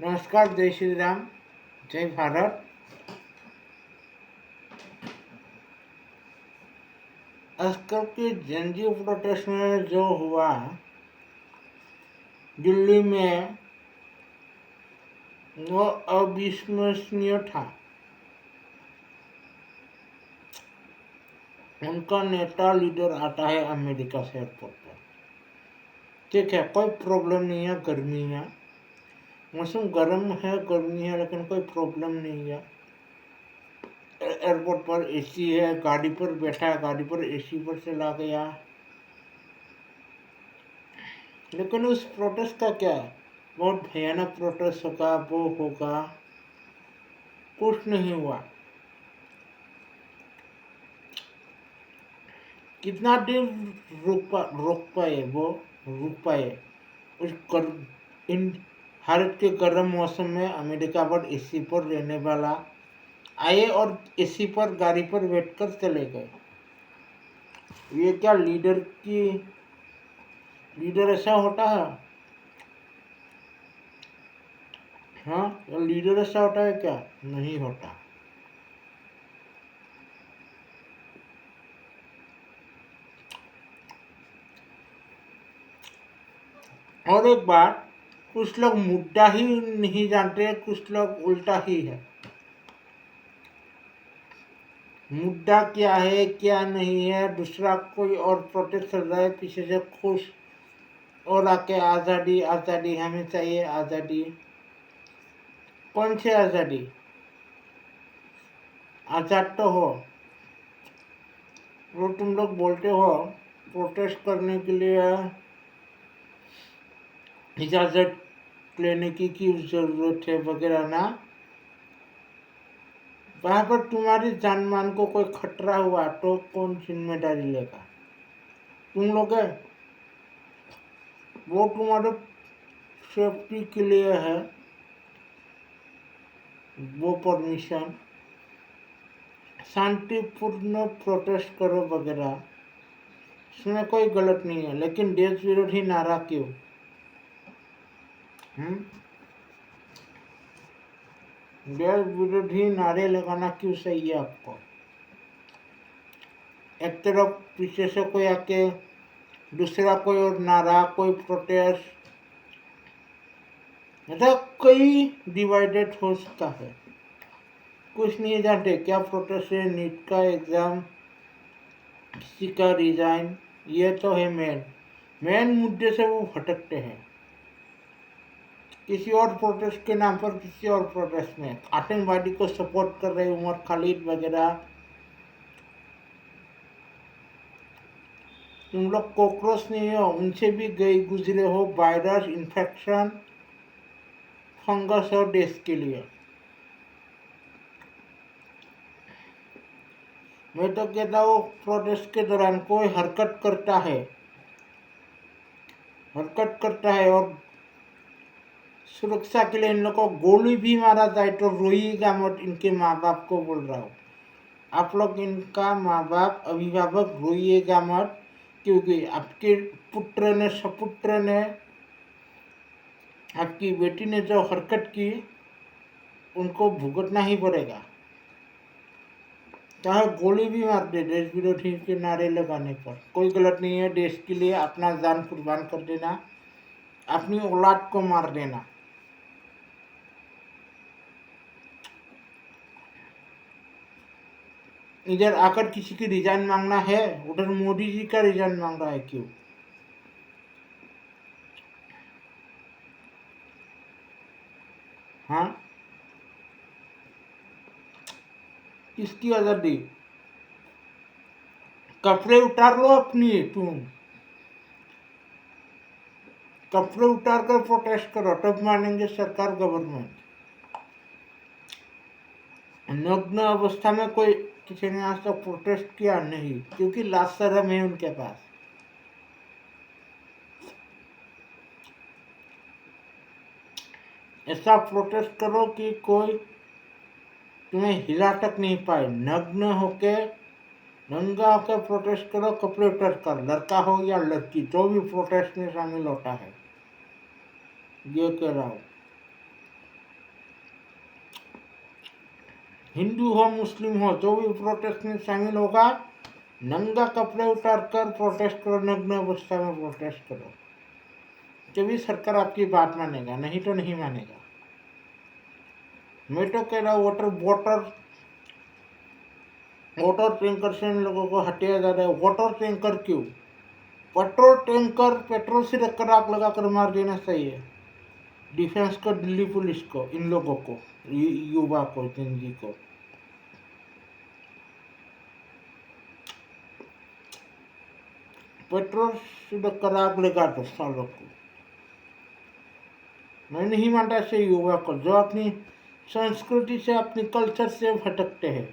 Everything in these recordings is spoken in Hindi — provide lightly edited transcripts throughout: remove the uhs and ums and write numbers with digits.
नमस्कार, जय श्री राम, जय भारत। आजकल की जनजीव प्रोटेस्ट में जो हुआ दिल्ली में, वो अविश्वसनीय था। उनका नेता लीडर आता है अमेरिका से एयरपोर्ट पर। ठीक है, कोई प्रॉब्लम नहीं है, गर्मी है, मौसम गर्म है, गर्मी है, लेकिन कोई प्रॉब्लम नहीं है। एयरपोर्ट पर एसी है, गाड़ी पर बैठा, गाड़ी पर एसी पर चला गया। लेकिन उस प्रोटेस्ट का क्या, बहुत भयानक प्रोटेस्ट होगा, वो होगा, कुछ नहीं हुआ। कितना दिन रोक पाए वो, रुक पाए उस इन भारत के गर्म मौसम में। अमेरिका पर एसी पर रहने वाला आए और एसी पर गाड़ी पर बैठकर चले गए। ये क्या लीडर ऐसा होता है? हाँ, लीडर ऐसा होता है क्या? नहीं होता। और एक बात, कुछ लोग मुद्दा ही नहीं जानते, कुछ लोग उल्टा ही है। मुद्दा क्या है क्या नहीं है, दूसरा कोई और प्रोटेस्ट चल रहा है पीछे से खुश और आके आज़ादी आज़ादी हमें चाहिए आज़ादी। कौन सी आज़ादी? आज़ाद तो हो, वो तुम लोग बोलते हो प्रोटेस्ट करने के लिए इजाज़त लेने की ज़रूरत है वगैरह ना। वहाँ पर तुम्हारी जान मान को कोई खतरा हुआ तो कौन जिम्मेदारी लेगा? तुम लोग है, वो तुम्हारे सेफ्टी के लिए है वो परमिशन। शांतिपूर्ण प्रोटेस्ट करो वगैरह, इसमें कोई गलत नहीं है, लेकिन देश विरोधी नारा क्यों? देश विरोधी नारे लगाना क्यों सही है आपको? एक तरफ पीछे से कोई आके, दूसरा कोई और नारा, कोई प्रोटेस्ट, मतलब कई डिवाइडेड हो सकता है। कुछ नहीं जानते क्या प्रोटेस्ट है, नीट का एग्जाम, किसी का रिजाइन, ये तो है मेन मुद्दे से वो भटकते हैं। किसी और प्रोटेस्ट के नाम पर किसी और प्रोटेस्ट में आतंकवादी को सपोर्ट कर रहे उमर खालिद वगैरह। तुम लोग कॉकरोच नहीं हो, उनसे भी गई गुजरे हो वायरस इन्फेक्शन, फंगस और देश के लिए। मैं तो कहता हूँ प्रोटेस्ट के दौरान कोई हरकत करता है और सुरक्षा के लिए इन लोगों को गोली भी मारा जाए तो रोइएगा मत। इनके माँ बाप को बोल रहा हूँ, आप लोग इनका माँ बाप अभिभावक रोइएगा मत, क्योंकि आपके पुत्र ने, सपुत्र ने, आपकी बेटी ने जो हरकत की उनको भुगतना ही पड़ेगा। चाहे गोली भी मार दे देश विरोधी के नारे लगाने पर, कोई गलत नहीं है। देश के लिए अपना जान कुर्बान कर देना, अपनी औलाद को मार देना। इधर आकर किसी की रिजाइन मांगना है, उधर मोदी जी का रिजाइन मांग रहा है, क्यों? हाँ, किसकी आजादी? कपड़े उतार लो अपनी, तुम कपड़े उतार कर प्रोटेस्ट करो, तब मानेंगे सरकार, गवर्नमेंट। नग्न अवस्था में कोई किसी ने आज तक प्रोटेस्ट किया नहीं, क्योंकि लाज शर्म है उनके पास। ऐसा प्रोटेस्ट करो कि कोई तुम्हें हिला तक नहीं पाए। नग्न होके, नंगा होकर प्रोटेस्ट करो, कपड़े उतर कर, लड़का हो या लड़की, जो भी प्रोटेस्ट में शामिल होता है। ये कह रहा हूँ। हिंदू हो मुस्लिम हो जो भी प्रोटेस्ट में शामिल होगा, नंगा कपड़े उतार कर प्रोटेस्ट करो, नग्न अवस्था में प्रोटेस्ट करो, तभी सरकार आपकी बात मानेगा, नहीं तो नहीं मानेगा। मैं तो कह रहा हूँ वाटर टैंकर से इन लोगों को हटाया जा रहा है। वाटर टैंकर क्यों? पेट्रोल टैंकर पेट्रोल से रखकर आग लगा कर मार देना चाहिए। डिफेंस को, दिल्ली पुलिस को, इन लोगों को, युवा को, जिंदगी को। पेट्रोल से रखकर आग लगा दो सालों को। मैं नहीं मानता ऐसे युवा को जो अपनी संस्कृति से, अपनी कल्चर से भटकते हैं,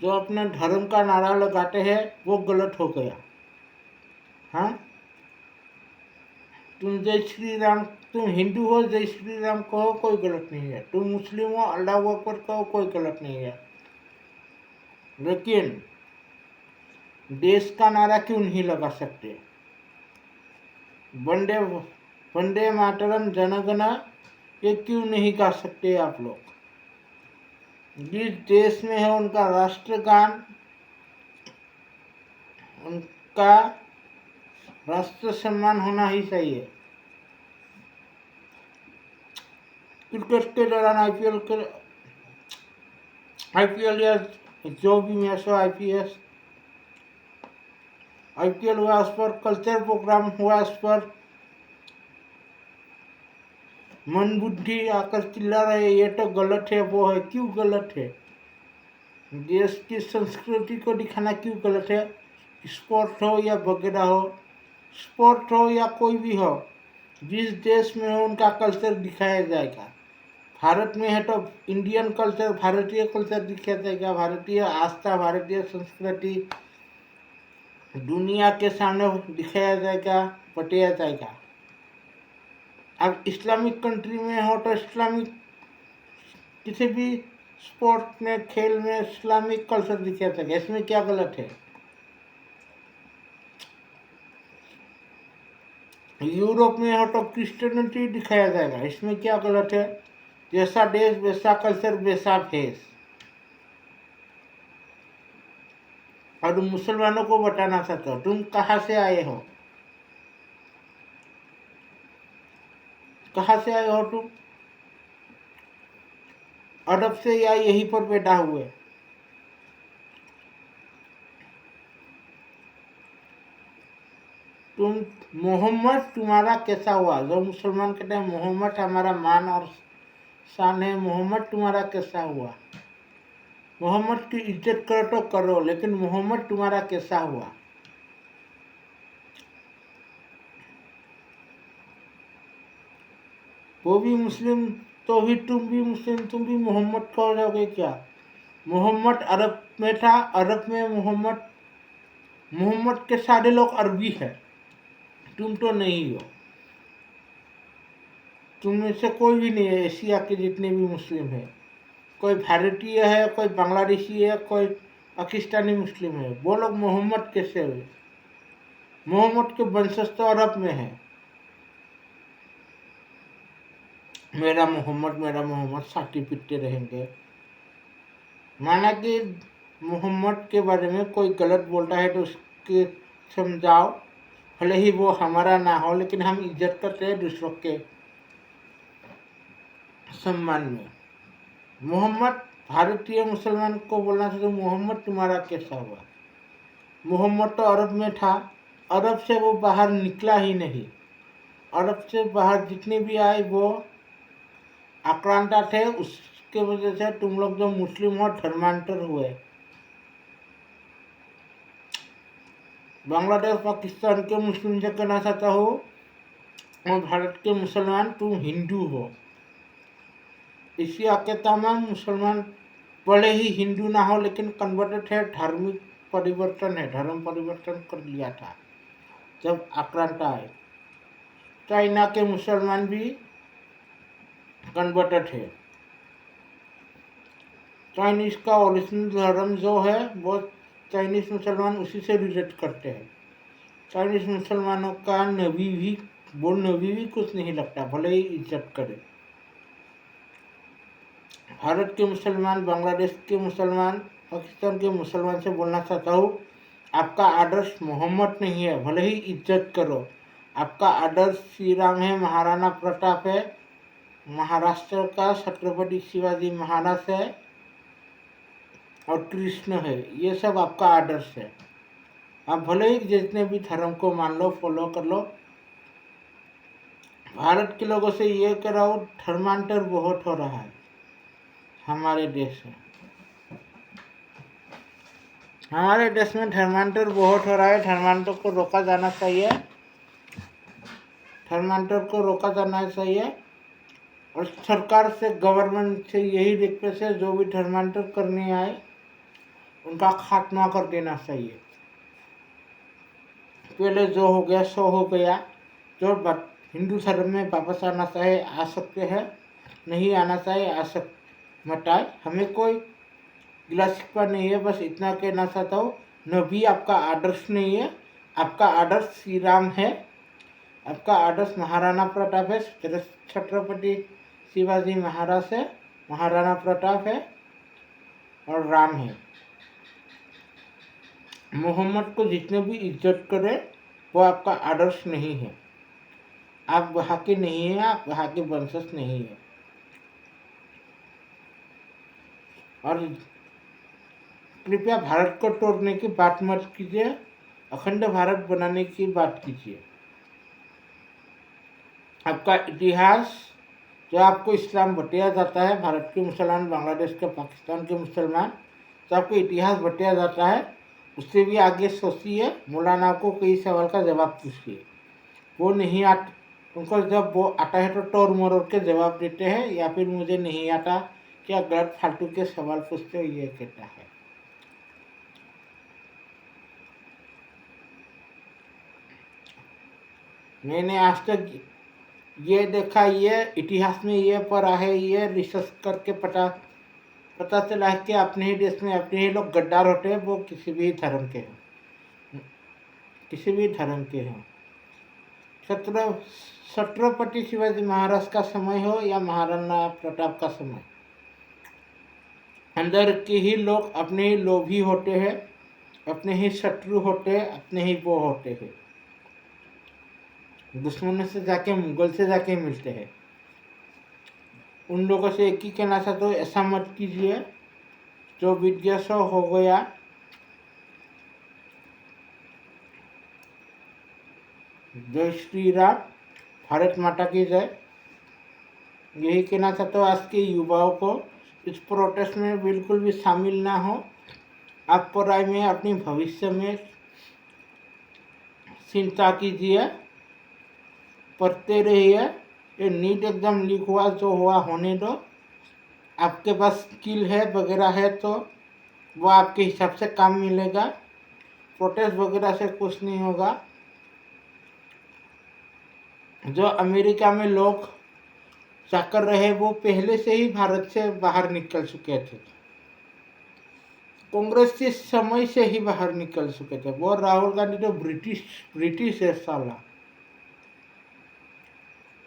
जो अपने धर्म का नारा लगाते हैं, वो गलत हो गया। हाँ, तुम जय श्री राम, तुम हिंदू हो जय श्री राम कहो, कोई गलत नहीं है। तुम मुस्लिम हो अल्लाह अकबर कहो, कोई गलत नहीं है। लेकिन देश का नारा क्यों नहीं लगा सकते? वंदे वंदे मातरम जनगण, ये क्यों नहीं गा सकते आप लोग? जिस देश में है उनका राष्ट्रगान, उनका राष्ट्र सम्मान होना ही चाहिए। क्रिकेट के दौरान आईपीएल या जो भी मैच हो, आईपीएल हुआ, उस पर कल्चर प्रोग्राम हुआ, उस पर मन बुद्धि आकर चिल्ला रहे ये तो गलत है, वो है, क्यों गलत है? देश की संस्कृति को दिखाना क्यों गलत है? स्पोर्ट हो या वगैरह हो, स्पोर्ट हो या कोई भी हो, जिस देश में हो उनका कल्चर दिखाया जाएगा। भारत में है तो इंडियन कल्चर, भारतीय कल्चर दिखाया जाएगा, भारतीय आस्था, भारतीय संस्कृति दुनिया के सामने दिखाया जाएगा, बताया जाएगा। अब इस्लामिक कंट्री में हो तो इस्लामिक, किसी भी स्पोर्ट में, खेल में इस्लामिक कल्चर दिखाया जाएगा, इसमें क्या गलत है? यूरोप में हो तो क्रिश्चियनिटी दिखाया जाएगा, इसमें क्या गलत है? जैसा देश वैसा कल्चर वैसा भेष। और मुसलमानों को बताना चाहते हो, तुम कहाँ से आए हो? कहाँ से आए हो तुम? अरब से या यहीं पर पैदा हुए? तुम, मोहम्मद तुम्हारा कैसा हुआ? जो मुसलमान कहते हैं मोहम्मद हमारा मान और शान है, मोहम्मद तुम्हारा कैसा हुआ? मोहम्मद की इज्जत करो तो करो, लेकिन मोहम्मद तुम्हारा कैसा हुआ? वो भी मुस्लिम तो भी तुम भी मुस्लिम, तुम भी मोहम्मद कह जाओगे क्या? मोहम्मद अरब में था, अरब में मोहम्मद के सारे लोग अरबी है, तुम तो नहीं हो। तुम में से कोई भी नहीं है, एशिया के जितने भी मुस्लिम है, कोई भारतीय है, कोई बांग्लादेशी है, कोई पाकिस्तानी मुस्लिम है, वो लोग मोहम्मद कैसे हुए? मोहम्मद के वंशज तो अरब में है। मेरा मोहम्मद साथी पीटते रहेंगे। माना कि मोहम्मद के बारे में कोई गलत बोलता है तो उसके समझाओ, भले ही वो हमारा ना हो, लेकिन हम इज्जत करते हैं दूसरों के सम्मान में। मोहम्मद, भारतीय मुसलमान को बोलना चाहिए मोहम्मद तुम्हारा कैसा हुआ? मोहम्मद तो अरब में था, अरब से वो बाहर निकला ही नहीं। अरब से बाहर जितने भी आए वो आक्रांता थे, उसके वजह से तुम लोग जो मुस्लिम हो धर्मांतर हुए। बांग्लादेश पाकिस्तान के मुस्लिम से कहना चाहता हो, और भारत के मुसलमान तुम हिंदू हो। एशिया के तमाम मुसलमान भले ही हिंदू ना हो लेकिन कन्वर्टेड है, धार्मिक परिवर्तन है, धर्म परिवर्तन कर लिया था जब आक्रांता आए। चाइना के मुसलमान भी कन्वर्टेड है। चाइनीज का ओरिजिनल धर्म जो है वो चाइनीज मुसलमान उसी से रिलेट करते हैं। चाइनीज मुसलमानों का नबी भी, वो नबी भी कुछ नहीं लगता, भले ही इज्जत करे। भारत के मुसलमान, बांग्लादेश के मुसलमान, पाकिस्तान के मुसलमान से बोलना चाहता हूँ, आपका आदर्श मोहम्मद नहीं है, भले ही इज्जत करो। आपका आदर्श श्री राम है, महाराणा प्रताप है, महाराष्ट्र का छत्रपति शिवाजी महाराज है और कृष्ण है। ये सब आपका आदर्श है। आप भले ही जितने भी धर्म को मान लो, फॉलो कर लो। भारत के लोगों से ये कराओ, धर्मांतर बहुत हो रहा है हमारे देश में। हमारे देश में धर्मांतर बहुत हो रहा है। धर्मांतर को रोका जाना चाहिए। धर्मांतर को रोका जाना चाहिए और सरकार से, गवर्नमेंट से यही रिक्वेस्ट है, जो भी धर्मांतर करने आए उनका खात्मा कर देना चाहिए। पहले जो हो गया सो हो गया। जो हिंदू धर्म में वापस आना चाहे आ सकते हैं, नहीं आना चाहे आ सक मत आए। हमें कोई गिला शिकवा नहीं है। बस इतना कहना चाहता हूँ, नबी आपका आदर्श नहीं है। आपका आदर्श श्री राम है, आपका आदर्श महाराणा प्रताप है, छत्रपति शिवाजी महाराज है, महाराणा प्रताप है और राम है। मोहम्मद को जितने भी इज्जत करे वो आपका आदर्श नहीं है। आप वहाँ के नहीं हैं, आप वहाँ के वंशज नहीं है। और कृपया भारत को तोड़ने की बात मत कीजिए, अखंड भारत बनाने की बात कीजिए। आपका इतिहास, जो आपको इस्लाम बटाया जाता है, भारत के मुसलमान, बांग्लादेश के, पाकिस्तान के मुसलमान, तो आपको इतिहास बटाया जाता है, उससे भी आगे सोचिए। मौलाना को कई सवाल का जवाब पूछिए। वो नहीं आता, उनको जब वो आता है तो तोड़ मरोड़ के जवाब देते हैं, या फिर मुझे नहीं आता, क्या गलत फालतू के सवाल पूछते हो, ये कहता है। मैंने आज तक ये देखा, ये इतिहास में ये पढ़ा है, ये रिसर्च करके पता चला है कि अपने ही देश में अपने ही लोग गद्दार होते हैं। वो किसी भी धर्म के हैं, किसी भी धर्म के हैं। छत्रपति शिवाजी महाराज का समय हो या महाराणा प्रताप का समय, अंदर के ही लोग अपने ही लोभी होते हैं, अपने ही शत्रु होते हैं, अपने ही वो होते हैं। दुश्मनों से जाके, मुगल से जाके मिलते हैं। उन लोगों से एक ही कहना चाहता हूँ, ऐसा मत कीजिए। जो विद्या सो हो गया। जय श्री राम, भारत माता की जय। यही कहना चाहता हूँ आज के युवाओं को, इस प्रोटेस्ट में बिल्कुल भी शामिल ना हो। आप पढ़ाई में, अपनी भविष्य में चिंता कीजिए, पढ़ते रहिए। ये नीट एग्जाम लीक हुआ, जो हुआ होने दो। आपके पास स्किल है वगैरह है तो वो आपके हिसाब से काम मिलेगा। प्रोटेस्ट वगैरह से कुछ नहीं होगा। जो अमेरिका में लोग जाकर रहे वो पहले से ही भारत से बाहर निकल चुके थे। कांग्रेस के समय से ही बाहर निकल चुके थे। वो राहुल गांधी तो ब्रिटिश है साला,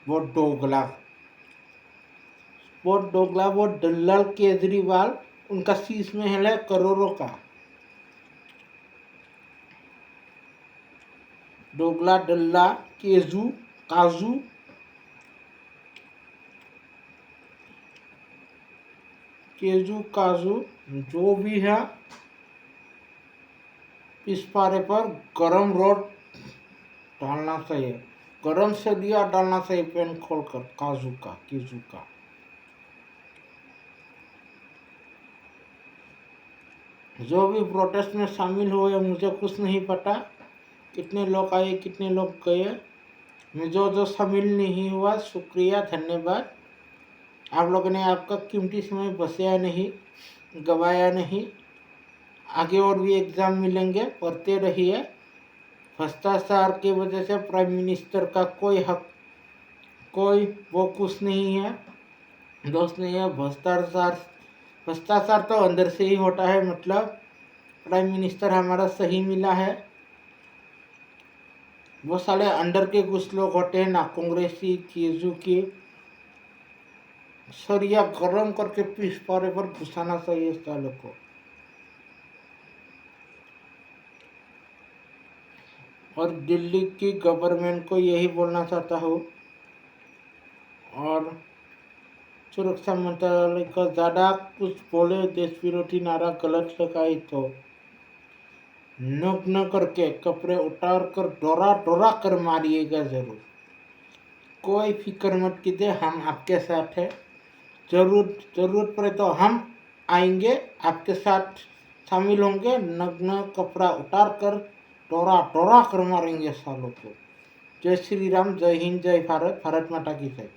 वो डोगला, वो दल्लाल केजरीवाल, उनका शीश महल है करोड़ों का। डोगला, डल्ला, काजू काजू जो भी है, इस पारे पर गरम रोड डालना चाहिए, गरम से दिया डालना चाहिए पेन खोलकर, काजू का। जो भी प्रोटेस्ट में शामिल हुए मुझे कुछ नहीं पता, कितने लोग आए कितने लोग गए। जो शामिल नहीं हुआ, शुक्रिया, धन्यवाद। आप लोगों ने आपका कीमती समय बचाया नहीं, गवाया नहीं। आगे और भी एग्ज़ाम मिलेंगे, पढ़ते रहिए। भ्रष्टाचार की वजह से प्राइम मिनिस्टर का कोई हक, कोई वो कुछ नहीं है, दोस्त नहीं है। भ्रष्टाचार तो अंदर से ही होता है। मतलब प्राइम मिनिस्टर हमारा सही मिला है, वो साले अंदर के कुछ लोग होते हैं ना, कांग्रेसी, केजू के, सरिया गरम करके पीस पारे पर घुसाना चाहिए सालों को। और दिल्ली की गवर्नमेंट को यही बोलना चाहता हूँ, और सुरक्षा मंत्रालय को ज़्यादा कुछ बोले देश विरोधी नारा गलत लगाई तो नग्न करके कपड़े उतार कर डरा डरा कर मारिएगा ज़रूर। कोई फिक्र मत कीजिए, हम आपके साथ हैं। जरूरत पड़े तो हम आएंगे, आपके साथ शामिल होंगे, नग्न कपड़ा उतार कर डरा डरा कर मारेंगे सालों को। जय श्री राम, जय हिंद, जय भारत, भारत माता की जय।